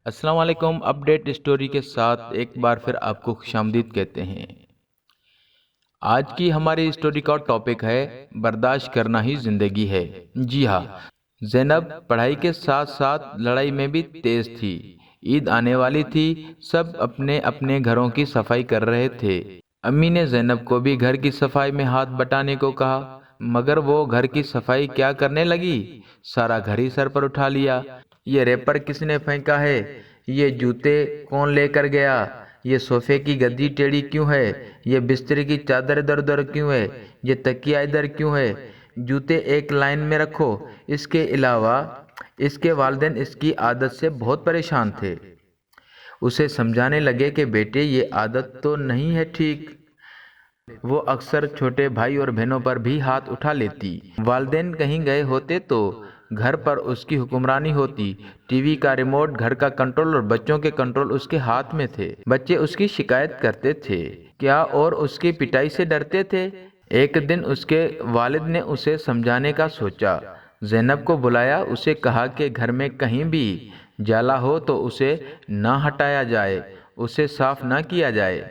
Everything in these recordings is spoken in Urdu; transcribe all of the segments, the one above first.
السلام علیکم۔ اپڈیٹ اسٹوری کے ساتھ ایک بار پھر آپ کو خوشامدید کہتے ہیں۔ آج کی ہماری اسٹوری کا ٹاپک ہے برداشت کرنا ہی زندگی ہے۔ جی ہاں، زینب پڑھائی کے ساتھ ساتھ لڑائی میں بھی تیز تھی۔ عید آنے والی تھی، سب اپنے اپنے گھروں کی صفائی کر رہے تھے۔ امی نے زینب کو بھی گھر کی صفائی میں ہاتھ بٹانے کو کہا، مگر وہ گھر کی صفائی کیا کرنے لگی، سارا گھر ہی سر پر اٹھا لیا۔ یہ ریپر کس نے پھینکا ہے، یہ جوتے کون لے کر گیا، یہ صوفے کی گدی ٹیڑھی کیوں ہے، یہ بستر کی چادر ادھر ادھر کیوں ہے، یہ تکیہ ادھر کیوں ہے، جوتے ایک لائن میں رکھو۔ اس کے علاوہ اس کے والدین اس کی عادت سے بہت پریشان تھے۔ اسے سمجھانے لگے کہ بیٹے یہ عادت تو نہیں ہے ٹھیک۔ وہ اکثر چھوٹے بھائی اور بہنوں پر بھی ہاتھ اٹھا لیتی۔ والدین کہیں گئے ہوتے تو گھر پر اس کی حکمرانی ہوتی۔ ٹی وی کا ریموٹ، گھر کا کنٹرول اور بچوں کے کنٹرول اس کے ہاتھ میں تھے۔ بچے اس کی شکایت کرتے تھے کیا اور اس کی پٹائی سے ڈرتے تھے۔ ایک دن اس کے والد نے اسے سمجھانے کا سوچا۔ زینب کو بلایا، اسے کہا کہ گھر میں کہیں بھی جالا ہو تو اسے نہ ہٹایا جائے، اسے صاف نہ کیا جائے۔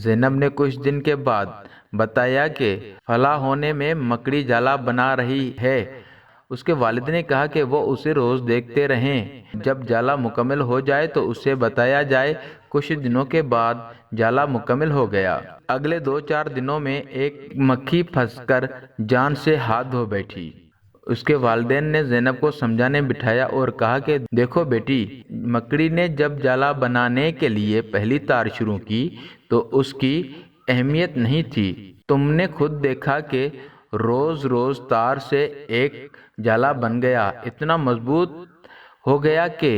زینب نے کچھ دن کے بعد بتایا کہ فلاں ہونے میں مکڑی جالا بنا رہی ہے۔ اس کے والد نے کہا کہ وہ اسے روز دیکھتے رہیں، جب جالا مکمل ہو جائے تو اسے بتایا جائے۔ کچھ دنوں کے بعد جالا مکمل ہو گیا۔ اگلے 2-4 دنوں میں ایک مکھی پھنس کر جان سے ہاتھ دھو بیٹھی۔ اس کے والدین نے زینب کو سمجھانے بٹھایا اور کہا کہ دیکھو بیٹی، مکڑی نے جب جالا بنانے کے لیے پہلی تار شروع کی تو اس کی اہمیت نہیں تھی۔ تم نے خود دیکھا کہ روز روز تار سے ایک جالا بن گیا، اتنا مضبوط ہو گیا کہ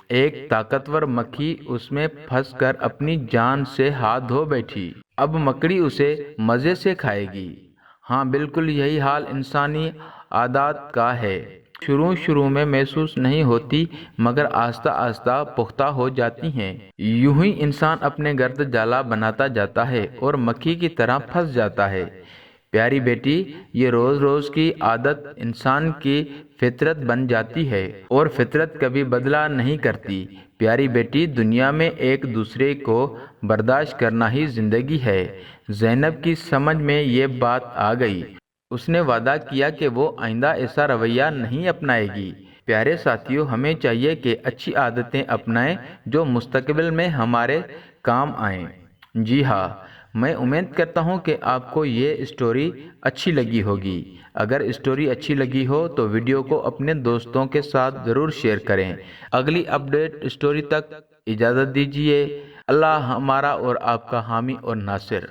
ایک طاقتور مکھی اس میں پھنس کر اپنی جان سے ہاتھ دھو بیٹھی۔ اب مکڑی اسے مزے سے کھائے گی۔ ہاں، بالکل یہی حال انسانی عادات کا ہے۔ شروع میں محسوس نہیں ہوتی، مگر آہستہ آہستہ پختہ ہو جاتی ہیں۔ یوں ہی انسان اپنے گرد جالا بناتا جاتا ہے اور مکھی کی طرح پھنس جاتا ہے۔ پیاری بیٹی، یہ روز روز کی عادت انسان کی فطرت بن جاتی ہے اور فطرت کبھی بدلا نہیں کرتی۔ پیاری بیٹی، دنیا میں ایک دوسرے کو برداشت کرنا ہی زندگی ہے۔ زینب کی سمجھ میں یہ بات آ گئی۔ اس نے وعدہ کیا کہ وہ آئندہ ایسا رویہ نہیں اپنائے گی۔ پیارے ساتھیوں، ہمیں چاہیے کہ اچھی عادتیں اپنائیں جو مستقبل میں ہمارے کام آئیں۔ جی ہاں، میں امید کرتا ہوں کہ آپ کو یہ اسٹوری اچھی لگی ہوگی۔ اگر اسٹوری اچھی لگی ہو تو ویڈیو کو اپنے دوستوں کے ساتھ ضرور شیئر کریں۔ اگلی اپڈیٹ اسٹوری تک اجازت دیجیے۔ اللہ ہمارا اور آپ کا حامی اور ناصر۔